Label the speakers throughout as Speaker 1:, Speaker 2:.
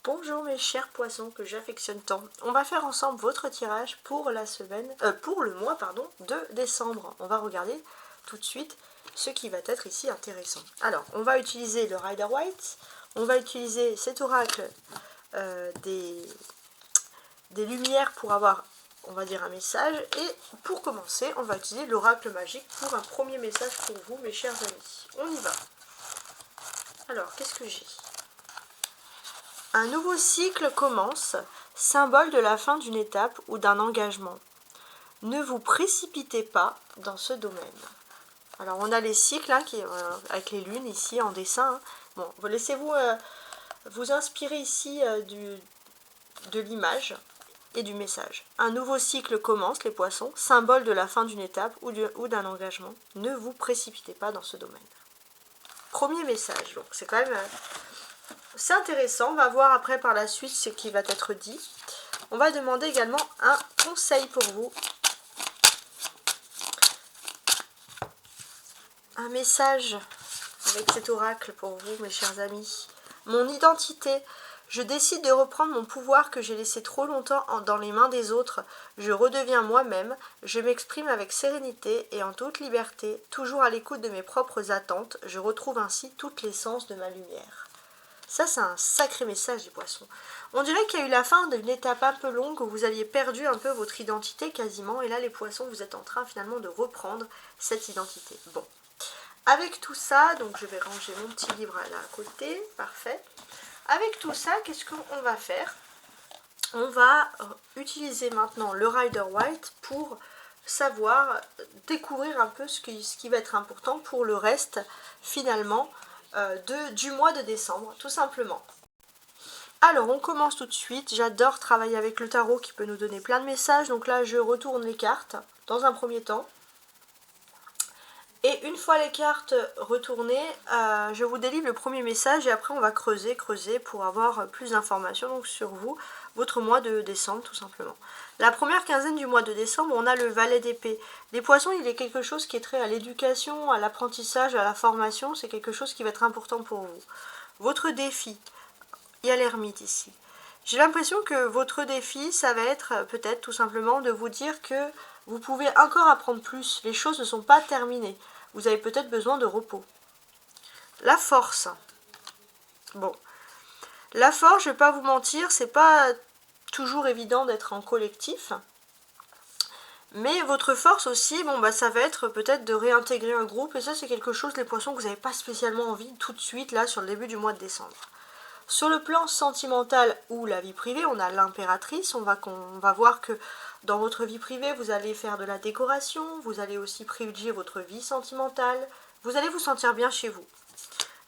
Speaker 1: Bonjour mes chers poissons que j'affectionne tant. On va faire ensemble votre tirage pour la semaine, pour le mois de décembre. On va regarder tout de suite ce qui va être ici intéressant. Alors, on va utiliser le Rider-Waite, on va utiliser cet oracle des lumières pour avoir, on va dire, un message. Et pour commencer, on va utiliser l'oracle magique pour un premier message pour vous, mes chers amis. On y va. Alors, qu'est-ce que j'ai ? Un nouveau cycle commence, symbole de la fin d'une étape ou d'un engagement. Ne vous précipitez pas dans ce domaine. Alors on a les cycles avec les lunes ici en dessin. Bon, laissez-vous vous inspirer ici de l'image et du message. Un nouveau cycle commence, les poissons, symbole de la fin d'une étape ou d'un engagement. Ne vous précipitez pas dans ce domaine. Premier message, donc c'est quand même... c'est intéressant, on va voir après par la suite ce qui va être dit. On va demander également un conseil pour vous. Un message avec cet oracle pour vous, mes chers amis. Mon identité. Je décide de reprendre mon pouvoir que j'ai laissé trop longtemps dans les mains des autres. Je redeviens moi-même. Je m'exprime avec sérénité et en toute liberté, toujours à l'écoute de mes propres attentes. Je retrouve ainsi toute l'essence de ma lumière. Ça, c'est un sacré message des poissons. On dirait qu'il y a eu la fin d'une étape un peu longue où vous aviez perdu un peu votre identité quasiment. Et là, les poissons, vous êtes en train finalement de reprendre cette identité. Bon. Avec tout ça, donc je vais ranger mon petit livre là à côté. Parfait. Avec tout ça, qu'est-ce qu'on va faire? On va utiliser maintenant le Rider-Waite pour savoir, découvrir un peu ce qui va être important pour le reste finalement du mois de décembre, tout simplement. Alors on commence tout de suite. J'adore travailler avec le tarot qui peut nous donner plein de messages. Donc là je retourne les cartes dans un premier temps. Et une fois les cartes retournées, je vous délivre le premier message et après on va creuser pour avoir plus d'informations donc sur vous, votre mois de décembre tout simplement. La première quinzaine du mois de décembre, on a le valet d'épée. Les poissons, il est quelque chose qui est trait à l'éducation, à l'apprentissage, à la formation, c'est quelque chose qui va être important pour vous. Votre défi, il y a l'ermite ici. J'ai l'impression que votre défi, ça va être peut-être tout simplement de vous dire que vous pouvez encore apprendre plus. Les choses ne sont pas terminées. Vous avez peut-être besoin de repos. La force. Bon. La force, je ne vais pas vous mentir, c'est pas toujours évident d'être en collectif. Mais votre force aussi, bon bah ça va être peut-être de réintégrer un groupe. Et ça, c'est quelque chose, les poissons, que vous n'avez pas spécialement envie tout de suite, là, sur le début du mois de décembre. Sur le plan sentimental ou la vie privée, on a l'impératrice. On va voir que dans votre vie privée, vous allez faire de la décoration, vous allez aussi privilégier votre vie sentimentale, vous allez vous sentir bien chez vous.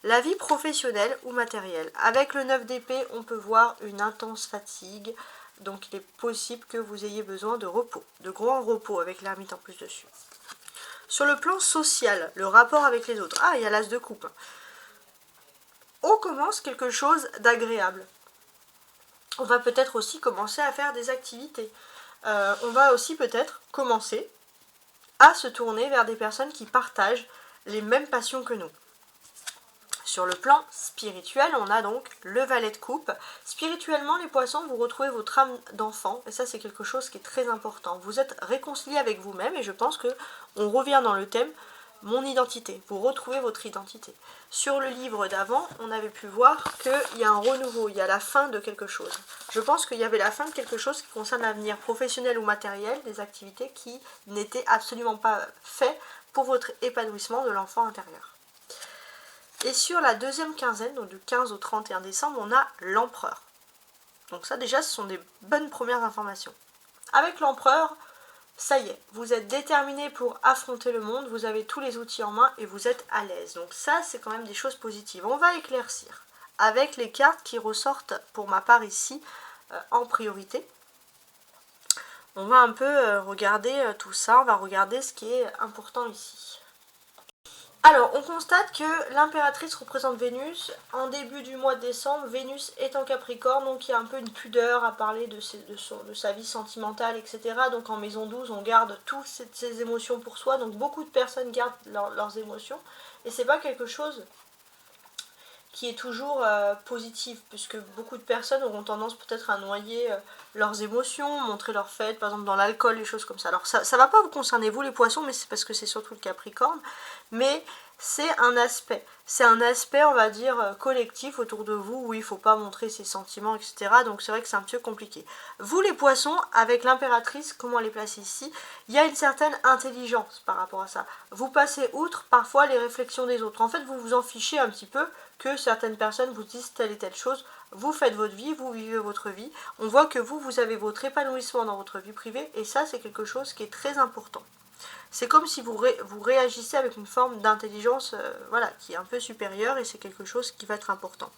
Speaker 1: La vie professionnelle ou matérielle. Avec le 9 d'épée, on peut voir une intense fatigue, donc il est possible que vous ayez besoin de repos, de grand repos avec l'ermite en plus dessus. Sur le plan social, le rapport avec les autres. Ah, il y a l'as de coupe. On commence quelque chose d'agréable. On va peut-être aussi commencer à faire des activités. On va aussi peut-être commencer à se tourner vers des personnes qui partagent les mêmes passions que nous. Sur le plan spirituel, on a donc le valet de coupe. Spirituellement, les poissons, vous retrouvez votre âme d'enfant, et ça c'est quelque chose qui est très important. Vous êtes réconcilié avec vous-même, et je pense qu'on revient dans le thème mon identité. Vous retrouvez votre identité. Sur le livre d'avant, on avait pu voir qu'il y a un renouveau, il y a la fin de quelque chose. Je pense qu'il y avait la fin de quelque chose qui concerne l'avenir professionnel ou matériel, des activités qui n'étaient absolument pas faites pour votre épanouissement de l'enfant intérieur. Et sur la deuxième quinzaine, donc du 15 au 31 décembre, on a l'empereur. Donc ça déjà, ce sont des bonnes premières informations. Avec l'empereur, ça y est, vous êtes déterminé pour affronter le monde, vous avez tous les outils en main et vous êtes à l'aise. Donc ça, c'est quand même des choses positives. On va éclaircir avec les cartes qui ressortent, pour ma part ici, en priorité. On va un peu regarder tout ça, on va regarder ce qui est important ici. Alors, on constate que l'impératrice représente Vénus. En début du mois de décembre, Vénus est en Capricorne, donc il y a un peu une pudeur à parler de sa vie sentimentale, etc. Donc en maison 12, on garde toutes ces émotions pour soi. Donc beaucoup de personnes gardent leurs émotions. Et c'est pas quelque chose qui est toujours positive, puisque beaucoup de personnes auront tendance peut-être à noyer leurs émotions, montrer leur fête, par exemple dans l'alcool, les choses comme ça. Alors ça va pas vous concerner vous les poissons, mais c'est parce que c'est surtout le Capricorne, mais c'est un aspect on va dire collectif autour de vous où il faut pas montrer ses sentiments, etc. Donc c'est vrai que c'est un petit peu compliqué. Vous les poissons, avec l'impératrice, comment elle est placée ici, il y a une certaine intelligence par rapport à ça. Vous passez outre parfois les réflexions des autres. En fait, vous vous en fichez un petit peu que certaines personnes vous disent telle et telle chose. Vous faites votre vie, vous vivez votre vie. On voit que vous avez votre épanouissement dans votre vie privée et ça, c'est quelque chose qui est très important. C'est comme si vous réagissez avec une forme d'intelligence voilà, qui est un peu supérieure et c'est quelque chose qui va être important.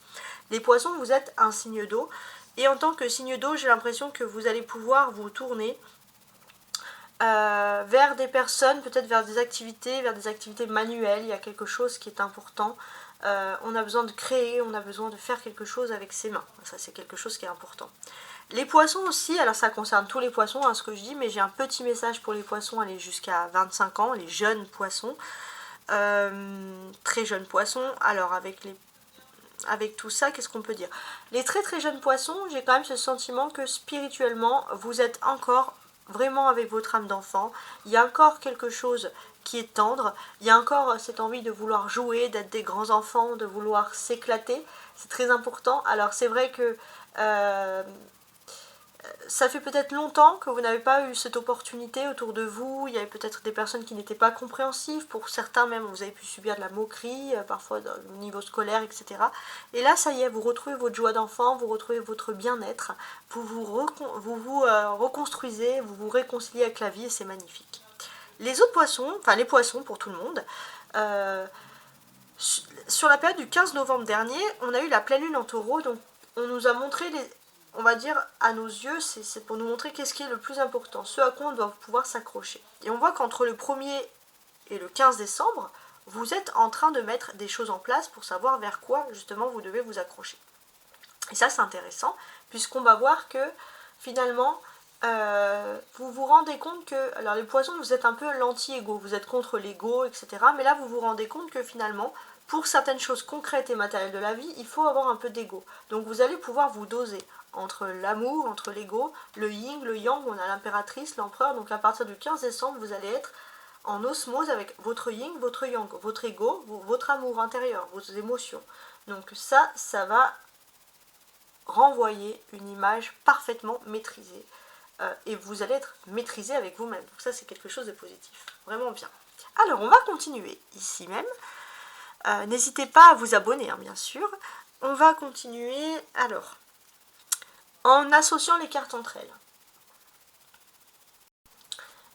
Speaker 1: Les poissons, vous êtes un signe d'eau et en tant que signe d'eau, j'ai l'impression que vous allez pouvoir vous tourner vers des personnes, peut-être vers des activités manuelles. Il y a quelque chose qui est important. On a besoin de créer, on a besoin de faire quelque chose avec ses mains. Ça, c'est quelque chose qui est important. Les poissons aussi, alors ça concerne tous les poissons, ce que je dis, mais j'ai un petit message pour les poissons, allez jusqu'à 25 ans, les jeunes poissons, très jeunes poissons. Alors avec tout ça, qu'est-ce qu'on peut dire? Les très très jeunes poissons, j'ai quand même ce sentiment que spirituellement, vous êtes encore vraiment avec votre âme d'enfant. Il y a encore quelque chose qui est tendre, il y a encore cette envie de vouloir jouer, d'être des grands enfants, de vouloir s'éclater, c'est très important. Alors c'est vrai que ça fait peut-être longtemps que vous n'avez pas eu cette opportunité autour de vous, il y avait peut-être des personnes qui n'étaient pas compréhensives, pour certains même vous avez pu subir de la moquerie, parfois au niveau scolaire, etc. Et là ça y est, vous retrouvez votre joie d'enfant, vous retrouvez votre bien-être, vous reconstruisez, vous vous réconciliez avec la vie et c'est magnifique. Les autres poissons, enfin les poissons pour tout le monde, sur la période du 15 novembre dernier, on a eu la pleine lune en taureau, donc on nous a montré on va dire, à nos yeux, c'est pour nous montrer qu'est-ce qui est le plus important, ce à quoi on doit pouvoir s'accrocher. Et on voit qu'entre le 1er et le 15 décembre, vous êtes en train de mettre des choses en place pour savoir vers quoi, justement, vous devez vous accrocher. Et ça, c'est intéressant, puisqu'on va voir que, finalement, vous vous rendez compte que, alors les poissons, vous êtes un peu l'anti-ego, vous êtes contre l'ego, etc. Mais là, vous vous rendez compte que, finalement, pour certaines choses concrètes et matérielles de la vie, il faut avoir un peu d'ego. Donc vous allez pouvoir vous doser entre l'amour, entre l'ego, le yin, le yang, on a l'impératrice, l'empereur, donc à partir du 15 décembre, vous allez être en osmose avec votre yin, votre yang, votre ego, votre amour intérieur, vos émotions. Donc ça va renvoyer une image parfaitement maîtrisée. Et vous allez être maîtrisé avec vous-même. Donc ça, c'est quelque chose de positif. Vraiment bien. Alors, on va continuer ici même. N'hésitez pas à vous abonner, hein, bien sûr. On va continuer, alors, en associant les cartes entre elles.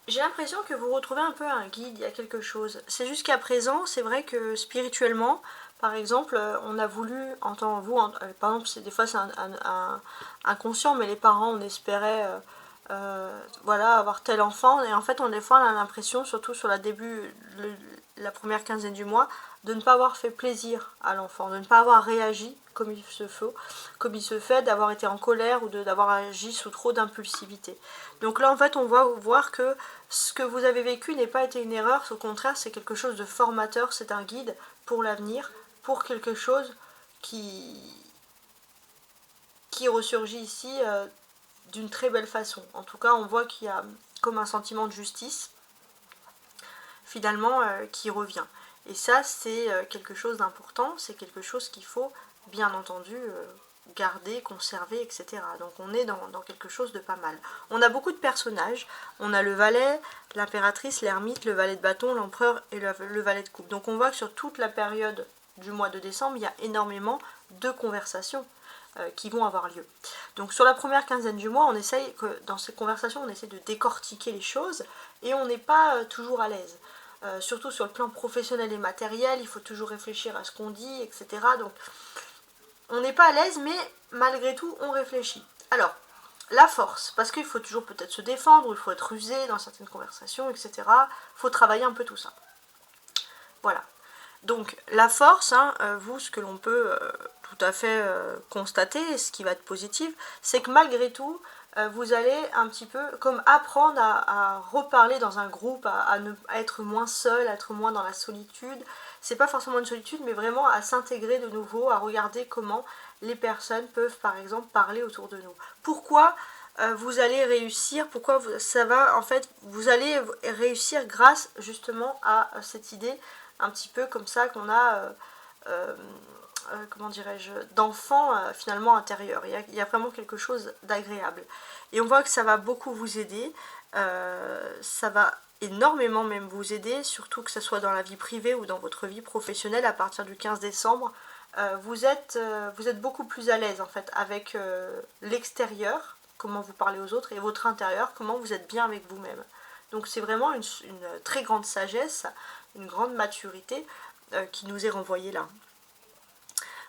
Speaker 1: J'ai l'impression que vous retrouvez un peu un guide, il y a quelque chose. C'est jusqu'à présent, c'est vrai que spirituellement, par exemple, on a voulu, par exemple, des fois c'est inconscient, mais les parents, on espérait voilà, avoir tel enfant, et en fait, des fois, on a l'impression, surtout sur la première quinzaine du mois, de ne pas avoir fait plaisir à l'enfant, de ne pas avoir réagi comme il se fait, d'avoir été en colère ou d'avoir agi sous trop d'impulsivité. Donc là, en fait, on va voir que ce que vous avez vécu n'est pas été une erreur, au contraire, c'est quelque chose de formateur, c'est un guide pour l'avenir, pour quelque chose qui ressurgit ici d'une très belle façon. En tout cas, on voit qu'il y a comme un sentiment de justice, finalement, qui revient. Et ça, c'est quelque chose d'important, c'est quelque chose qu'il faut, bien entendu, garder, conserver, etc. Donc on est dans quelque chose de pas mal. On a beaucoup de personnages, on a le valet, l'impératrice, l'ermite, le valet de bâton, l'empereur et le valet de coupe. Donc on voit que sur toute la période du mois de décembre, il y a énormément de conversations qui vont avoir lieu. Donc sur la première quinzaine du mois, on essaye dans ces conversations, on essaie de décortiquer les choses et on n'est pas toujours à l'aise. Surtout sur le plan professionnel et matériel, il faut toujours réfléchir à ce qu'on dit, etc. Donc on n'est pas à l'aise, mais malgré tout, on réfléchit. Alors, la force, parce qu'il faut toujours peut-être se défendre, il faut être rusé dans certaines conversations, etc. Il faut travailler un peu tout ça. Voilà. Donc, la force, vous, ce que l'on peut tout à fait constater, ce qui va être positif, c'est que malgré tout, vous allez un petit peu comme apprendre à reparler dans un groupe, à être moins seul, à être moins dans la solitude. c'est pas forcément une solitude, mais vraiment à s'intégrer de nouveau, à regarder comment les personnes peuvent par exemple parler autour de nous. Pourquoi vous allez réussir, pourquoi ça va, en fait, vous allez réussir grâce justement à cette idée un petit peu comme ça qu'on a, comment dirais-je, d'enfant finalement intérieur. Il y a vraiment quelque chose d'agréable. Et on voit que ça va beaucoup vous aider, ça va énormément même vous aider, surtout que ce soit dans la vie privée ou dans votre vie professionnelle à partir du 15 décembre. Vous êtes beaucoup plus à l'aise en fait avec l'extérieur, comment vous parlez aux autres, et votre intérieur, comment vous êtes bien avec vous-même. Donc c'est vraiment une très grande sagesse, une grande maturité qui nous est renvoyée là.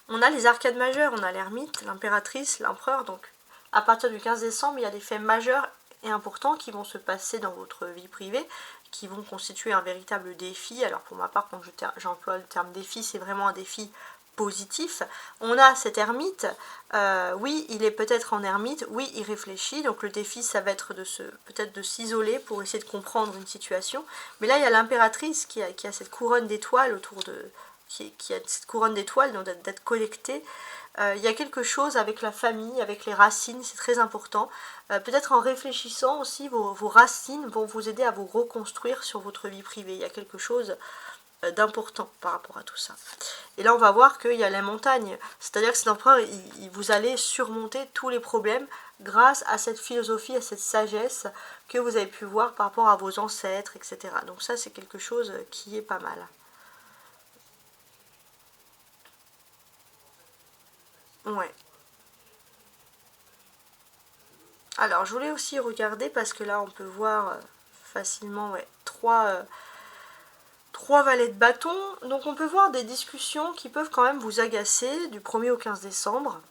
Speaker 1: On a les arcades majeures, on a l'ermite, l'impératrice, l'empereur, donc à partir du 15 décembre, il y a des faits majeurs et importants qui vont se passer dans votre vie privée, qui vont constituer un véritable défi. Alors pour ma part, quand j'emploie le terme défi, c'est vraiment un défi positif. On a cet ermite, oui, il est peut-être en ermite, oui, il réfléchit, donc le défi, ça va être peut-être de s'isoler pour essayer de comprendre une situation. Mais là, il y a l'impératrice qui a cette couronne d'étoiles autour de... qui a cette couronne d'étoiles, donc d'être connectée. Il y a quelque chose avec la famille, avec les racines, c'est très important. Peut-être en réfléchissant aussi, vos racines vont vous aider à vous reconstruire sur votre vie privée. Il y a quelque chose d'important par rapport à tout ça. Et là, on va voir qu'il y a la montagne. C'est-à-dire que cet empereur, vous allez surmonter tous les problèmes grâce à cette philosophie, à cette sagesse que vous avez pu voir par rapport à vos ancêtres, etc. Donc ça, c'est quelque chose qui est pas mal. Ouais. Alors, je voulais aussi regarder parce que là, on peut voir facilement trois valets de bâton. Donc, on peut voir des discussions qui peuvent quand même vous agacer du 1er au 15 décembre.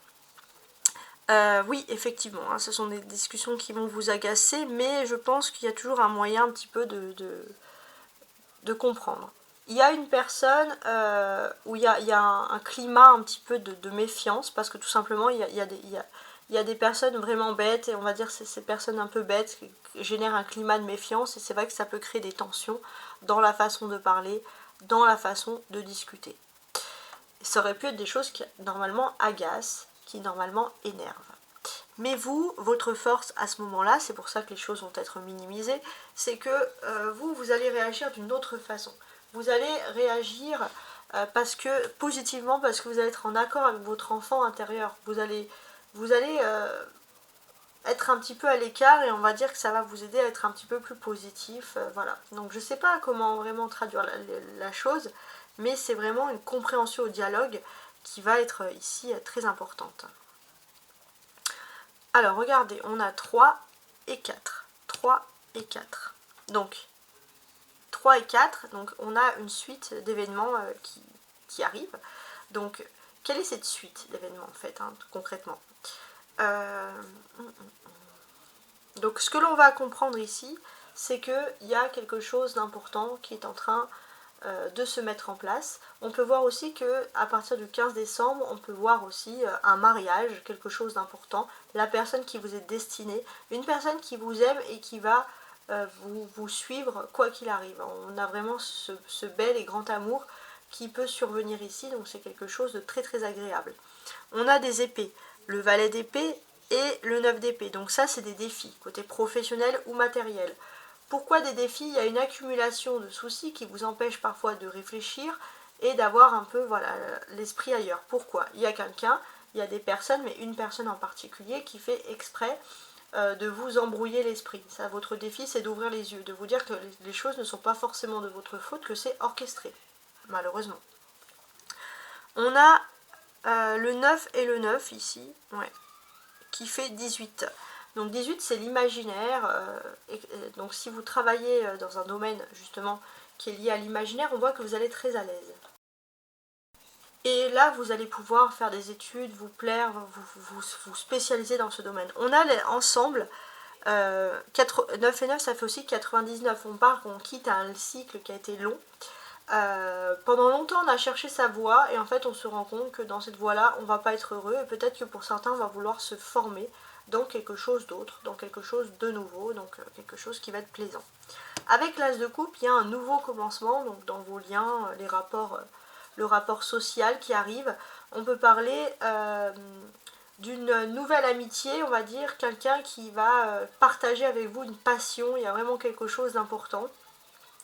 Speaker 1: Oui, effectivement, hein, ce sont des discussions qui vont vous agacer, mais je pense qu'il y a toujours un moyen un petit peu de comprendre. Il y a une personne où il y a un climat un petit peu de méfiance, parce que tout simplement, il y a des personnes vraiment bêtes, et on va dire ces personnes un peu bêtes qui génèrent un climat de méfiance, et c'est vrai que ça peut créer des tensions dans la façon de parler, dans la façon de discuter. Ça aurait pu être des choses qui normalement agacent, qui normalement énervent. Mais vous, votre force à ce moment-là, c'est pour ça que les choses vont être minimisées, c'est que vous allez réagir d'une autre façon. Vous allez réagir positivement parce que vous allez être en accord avec votre enfant intérieur. Vous allez être un petit peu à l'écart et on va dire que ça va vous aider à être un petit peu plus positif. Voilà. Donc je ne sais pas comment vraiment traduire la chose, mais c'est vraiment une compréhension au dialogue qui va être ici très importante. Alors regardez, on a 3 et 4. 3 et 4. Donc 3 et 4, donc on a une suite d'événements qui arrivent. Donc quelle est cette suite d'événements en fait, hein, concrètement Donc ce que l'on va comprendre ici, c'est qu'il y a quelque chose d'important qui est en train de se mettre en place. On peut voir aussi que à partir du 15 décembre, on peut voir aussi un mariage, quelque chose d'important, la personne qui vous est destinée, une personne qui vous aime et qui va vous suivre quoi qu'il arrive. On a vraiment ce bel et grand amour qui peut survenir ici, donc c'est quelque chose de très très agréable. On a des épées, le valet d'épée et le 9 d'épée, donc ça c'est des défis, côté professionnel ou matériel. Pourquoi des défis? Il y a une accumulation de soucis qui vous empêche parfois de réfléchir et d'avoir un peu l'esprit ailleurs. Pourquoi? Il y a quelqu'un, il y a des personnes, mais une personne en particulier qui fait exprès de vous embrouiller l'esprit. Ça, votre défi, c'est d'ouvrir les yeux, de vous dire que les choses ne sont pas forcément de votre faute, que c'est orchestré, malheureusement. On a le 9 et le 9 ici, qui fait 18. Donc 18 c'est l'imaginaire, donc si vous travaillez dans un domaine justement qui est lié à l'imaginaire, on voit que vous allez être très à l'aise. Et là vous allez pouvoir faire des études, vous plaire, vous spécialiser dans ce domaine. On a ensemble 9 et 9 ça fait aussi 99, on part, on quitte un cycle qui a été long. Pendant longtemps on a cherché sa voie et en fait on se rend compte que dans cette voie là on va pas être heureux et peut-être que pour certains on va vouloir se former dans quelque chose d'autre, dans quelque chose de nouveau, donc quelque chose qui va être plaisant. Avec l'As de coupe, il y a un nouveau commencement, donc dans vos liens, les rapports, le rapport social qui arrive. On peut parler d'une nouvelle amitié, on va dire, quelqu'un qui va partager avec vous une passion, il y a vraiment quelque chose d'important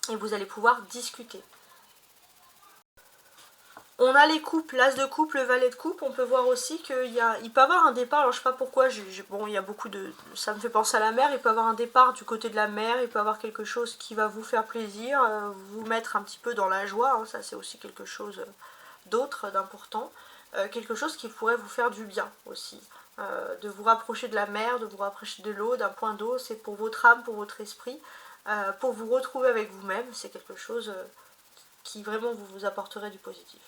Speaker 1: et vous allez pouvoir discuter. On a les coupes, l'As de coupe, le valet de coupe, on peut voir aussi qu'il peut avoir un départ, alors je sais pas pourquoi, bon il y a beaucoup de... ça me fait penser à la mer, il peut avoir un départ du côté de la mer, il peut avoir quelque chose qui va vous faire plaisir, vous mettre un petit peu dans la joie, hein, ça c'est aussi quelque chose d'autre, d'important, quelque chose qui pourrait vous faire du bien aussi. De vous rapprocher de la mer, de vous rapprocher de l'eau, d'un point d'eau, c'est pour votre âme, pour votre esprit, pour vous retrouver avec vous-même, c'est quelque chose qui vraiment vous apporterait du positif.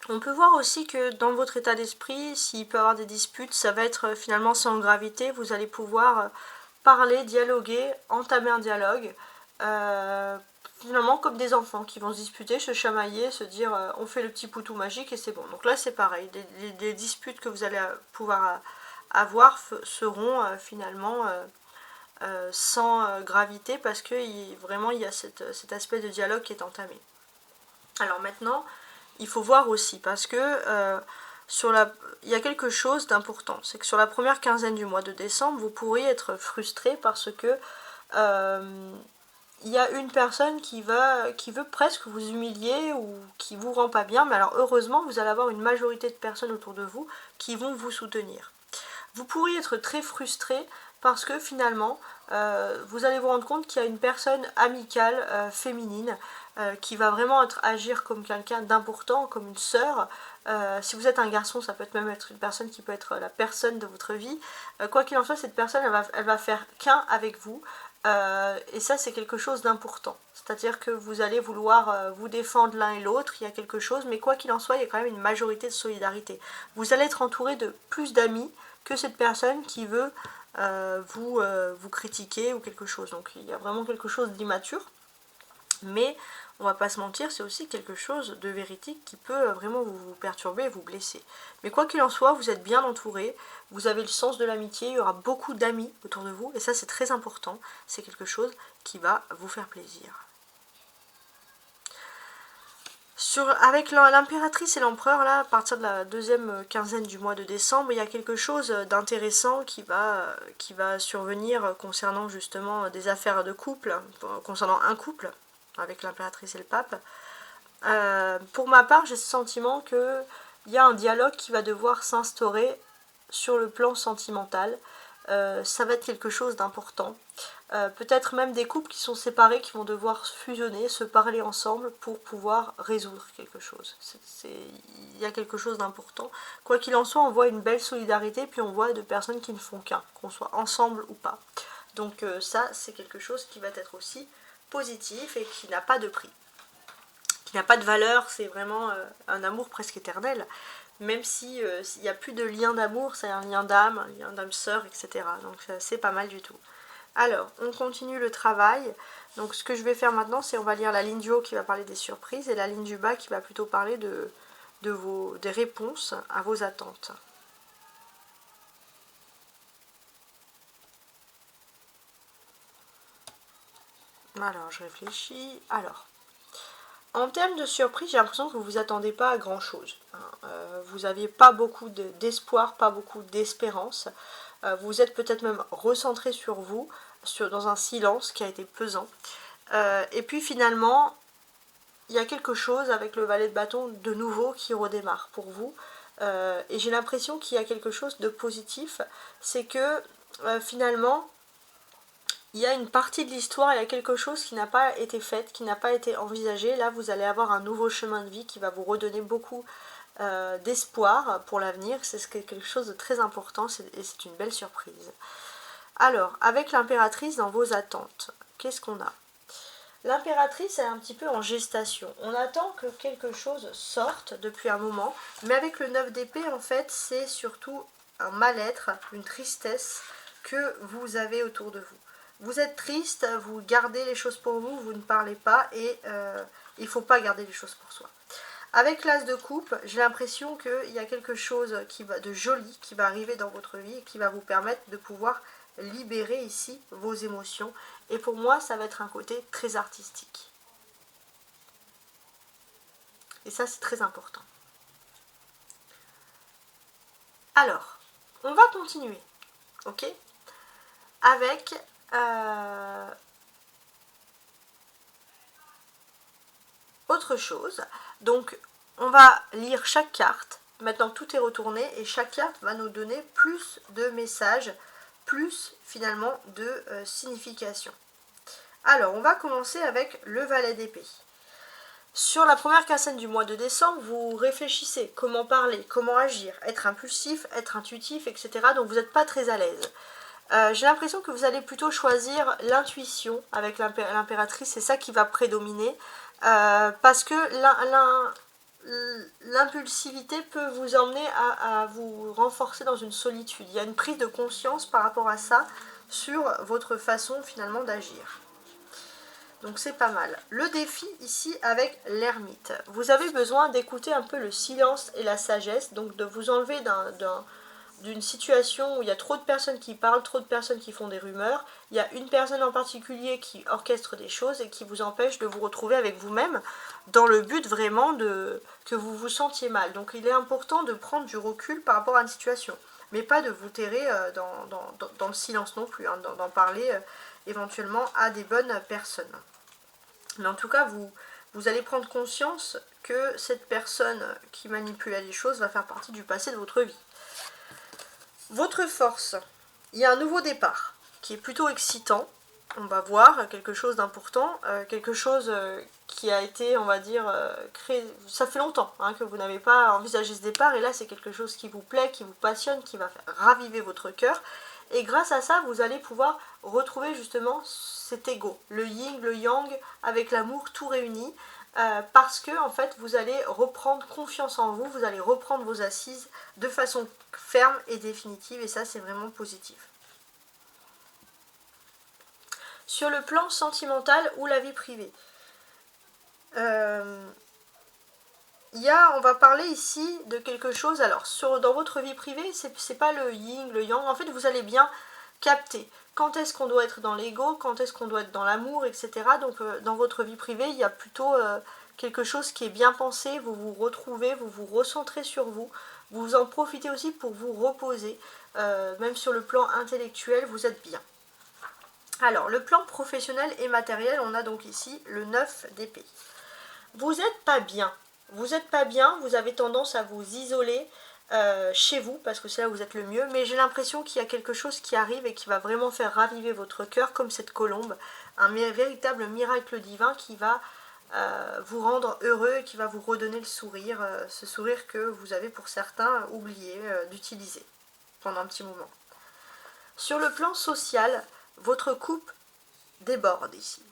Speaker 1: On peut voir aussi que dans votre état d'esprit, s'il peut y avoir des disputes, ça va être finalement sans gravité, vous allez pouvoir parler, dialoguer, entamer un dialogue, finalement comme des enfants qui vont se disputer, se chamailler, se dire on fait le petit poutou magique et c'est bon. Donc là c'est pareil, des disputes que vous allez pouvoir avoir seront finalement sans gravité parce que vraiment il y a cet aspect de dialogue qui est entamé. Alors maintenant, il faut voir aussi parce que il y a quelque chose d'important, c'est que sur la première quinzaine du mois de décembre, vous pourriez être frustré parce que il y a une personne qui veut presque vous humilier ou qui vous rend pas bien, mais alors heureusement vous allez avoir une majorité de personnes autour de vous qui vont vous soutenir. Vous pourriez être très frustré parce que finalement vous allez vous rendre compte qu'il y a une personne amicale, féminine, qui va vraiment agir comme quelqu'un d'important, comme une sœur. Si vous êtes un garçon, ça peut même être une personne qui peut être la personne de votre vie. Quoi qu'il en soit, cette personne, elle va faire qu'un avec vous. Et ça, c'est quelque chose d'important. C'est-à-dire que vous allez vouloir vous défendre l'un et l'autre, il y a quelque chose, mais quoi qu'il en soit, il y a quand même une majorité de solidarité. Vous allez être entouré de plus d'amis que cette personne qui veut vous critiquer ou quelque chose. Donc il y a vraiment quelque chose d'immature. Mais on va pas se mentir, c'est aussi quelque chose de véridique qui peut vraiment vous perturber et vous blesser. Mais quoi qu'il en soit, vous êtes bien entouré, vous avez le sens de l'amitié, il y aura beaucoup d'amis autour de vous, et ça c'est très important, c'est quelque chose qui va vous faire plaisir. Avec l'impératrice et l'empereur, là, à partir de la deuxième quinzaine du mois de décembre, il y a quelque chose d'intéressant qui va survenir concernant justement des affaires de couple, concernant un couple, avec l'impératrice et le pape. Pour ma part, j'ai ce sentiment qu'il y a un dialogue qui va devoir s'instaurer sur le plan sentimental. Ça va être quelque chose d'important. Peut-être même des couples qui sont séparés qui vont devoir fusionner, se parler ensemble pour pouvoir résoudre quelque chose. Il y a quelque chose d'important. Quoi qu'il en soit, on voit une belle solidarité, puis on voit de personnes qui ne font qu'un, qu'on soit ensemble ou pas. Donc ça, c'est quelque chose qui va être aussi positif et qui n'a pas de prix. Qui n'a pas de valeur, c'est vraiment un amour presque éternel. Même si il n'y a plus de lien d'amour, c'est un lien d'âme-sœur, etc. Donc c'est pas mal du tout. Alors, on continue le travail. Donc ce que je vais faire maintenant, c'est on va lire la ligne du haut qui va parler des surprises et la ligne du bas qui va plutôt parler des réponses à vos attentes. Alors, je réfléchis. Alors, en termes de surprise, j'ai l'impression que vous ne vous attendez pas à grand chose. Vous n'aviez pas beaucoup d'espoir, pas beaucoup d'espérance. Vous êtes peut-être même recentré sur vous, dans un silence qui a été pesant. Et puis finalement, il y a quelque chose avec le valet de bâton de nouveau qui redémarre pour vous. Et j'ai l'impression qu'il y a quelque chose de positif. C'est que finalement, il y a une partie de l'histoire, il y a quelque chose qui n'a pas été fait, qui n'a pas été envisagé. Là, vous allez avoir un nouveau chemin de vie qui va vous redonner beaucoup d'espoir pour l'avenir. C'est quelque chose de très important et c'est une belle surprise. Alors, avec l'impératrice dans vos attentes, qu'est-ce qu'on a? L'impératrice est un petit peu en gestation. On attend que quelque chose sorte depuis un moment, mais avec le 9 d'épée, en fait, c'est surtout un mal-être, une tristesse que vous avez autour de vous. Vous êtes triste, vous gardez les choses pour vous, vous ne parlez pas et il ne faut pas garder les choses pour soi. Avec l'as de coupe, j'ai l'impression qu'il y a quelque chose de joli qui va arriver dans votre vie et qui va vous permettre de pouvoir libérer ici vos émotions. Et pour moi, ça va être un côté très artistique. Et ça, c'est très important. Alors, on va continuer, ok, avec autre chose. Donc, on va lire chaque carte. Maintenant, tout est retourné et chaque carte va nous donner plus de messages, plus finalement de signification. Alors, on va commencer avec le valet d'épée. Sur la première quinzaine du mois de décembre, vous réfléchissez comment parler, comment agir, être impulsif, être intuitif, etc. Donc vous n'êtes pas très à l'aise. J'ai l'impression que vous allez plutôt choisir l'intuition avec l'impératrice, c'est ça qui va prédominer. Parce que l'impulsivité peut vous emmener à vous renforcer dans une solitude. Il y a une prise de conscience par rapport à ça sur votre façon finalement d'agir. Donc c'est pas mal. Le défi ici avec l'ermite. Vous avez besoin d'écouter un peu le silence et la sagesse, donc de vous enlever d'une situation où il y a trop de personnes qui parlent, trop de personnes qui font des rumeurs. Il y a une personne en particulier qui orchestre des choses et qui vous empêche de vous retrouver avec vous-même dans le but vraiment que vous vous sentiez mal. Donc il est important de prendre du recul par rapport à une situation, mais pas de vous terrer dans le silence non plus, hein, d'en parler éventuellement à des bonnes personnes. Mais en tout cas, vous allez prendre conscience que cette personne qui manipule les choses va faire partie du passé de votre vie. Votre force, il y a un nouveau départ qui est plutôt excitant. On va voir quelque chose d'important, quelque chose qui a été, on va dire, créé. Ça fait longtemps hein, que vous n'avez pas envisagé ce départ, et là c'est quelque chose qui vous plaît, qui vous passionne, qui va faire raviver votre cœur. Et grâce à ça, vous allez pouvoir retrouver justement cet ego, le yin, le yang, avec l'amour tout réuni, parce que en fait, vous allez reprendre confiance en vous, vous allez reprendre vos assises de façon ferme et définitive, et ça, c'est vraiment positif. Sur le plan sentimental ou la vie privée, on va parler ici de quelque chose. Alors, dans votre vie privée, c'est pas le yin, le yang. En fait, vous allez bien capter quand est-ce qu'on doit être dans l'ego, quand est-ce qu'on doit être dans l'amour, etc. Donc, dans votre vie privée, il y a plutôt quelque chose qui est bien pensé. Vous vous retrouvez, vous vous recentrez sur vous. Vous en profitez aussi pour vous reposer. Même sur le plan intellectuel, vous êtes bien. Alors, le plan professionnel et matériel, on a donc ici le 9 d'épée. Vous n'êtes pas bien. Vous n'êtes pas bien, vous avez tendance à vous isoler chez vous, parce que c'est là où vous êtes le mieux, mais j'ai l'impression qu'il y a quelque chose qui arrive et qui va vraiment faire raviver votre cœur, comme cette colombe, un véritable miracle divin qui va vous rendre heureux et qui va vous redonner le sourire, ce sourire que vous avez pour certains oublié d'utiliser pendant un petit moment. Sur le plan social, votre coupe déborde ici.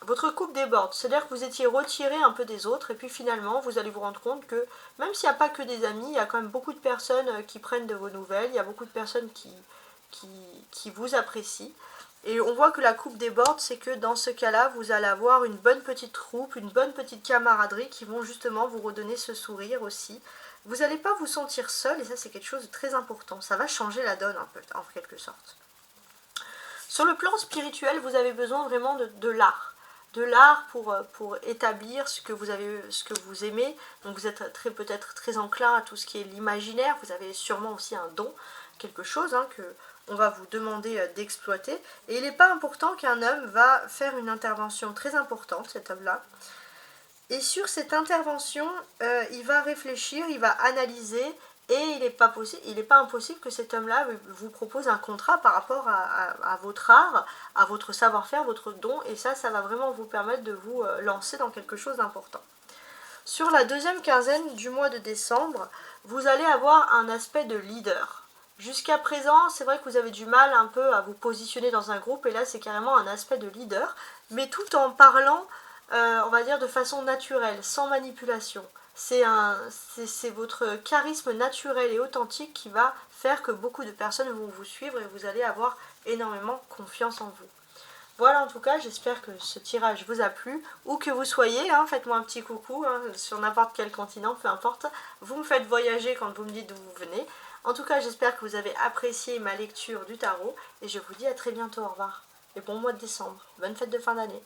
Speaker 1: Votre couple déborde, c'est-à-dire que vous étiez retiré un peu des autres et puis finalement vous allez vous rendre compte que même s'il n'y a pas que des amis, il y a quand même beaucoup de personnes qui prennent de vos nouvelles, il y a beaucoup de personnes qui vous apprécient. Et on voit que la coupe déborde, c'est que dans ce cas-là, vous allez avoir une bonne petite troupe, une bonne petite camaraderie qui vont justement vous redonner ce sourire aussi. Vous n'allez pas vous sentir seul et ça c'est quelque chose de très important, ça va changer la donne un peu, en quelque sorte. Sur le plan spirituel, vous avez besoin vraiment de l'art. De l'art pour établir ce que vous aimez. Donc vous êtes peut-être très enclin à tout ce qui est l'imaginaire. Vous avez sûrement aussi un don, quelque chose que on va vous demander d'exploiter. Et il n'est pas important qu'un homme va faire une intervention très importante, cet homme-là. Et sur cette intervention, il va réfléchir, il va analyser. Et il n'est pas impossible que cet homme-là vous propose un contrat par rapport à votre art, à votre savoir-faire, votre don, et ça va vraiment vous permettre de vous lancer dans quelque chose d'important. Sur la deuxième quinzaine du mois de décembre, vous allez avoir un aspect de leader. Jusqu'à présent, c'est vrai que vous avez du mal un peu à vous positionner dans un groupe, et là c'est carrément un aspect de leader, mais tout en parlant, on va dire de façon naturelle, sans manipulation. C'est votre charisme naturel et authentique qui va faire que beaucoup de personnes vont vous suivre et vous allez avoir énormément confiance en vous. Voilà, en tout cas, j'espère que ce tirage vous a plu, où que vous soyez, faites-moi un petit coucou sur n'importe quel continent, peu importe. Vous me faites voyager quand vous me dites d'où vous venez. En tout cas, j'espère que vous avez apprécié ma lecture du tarot et je vous dis à très bientôt. Au revoir et bon mois de décembre. Bonne fête de fin d'année.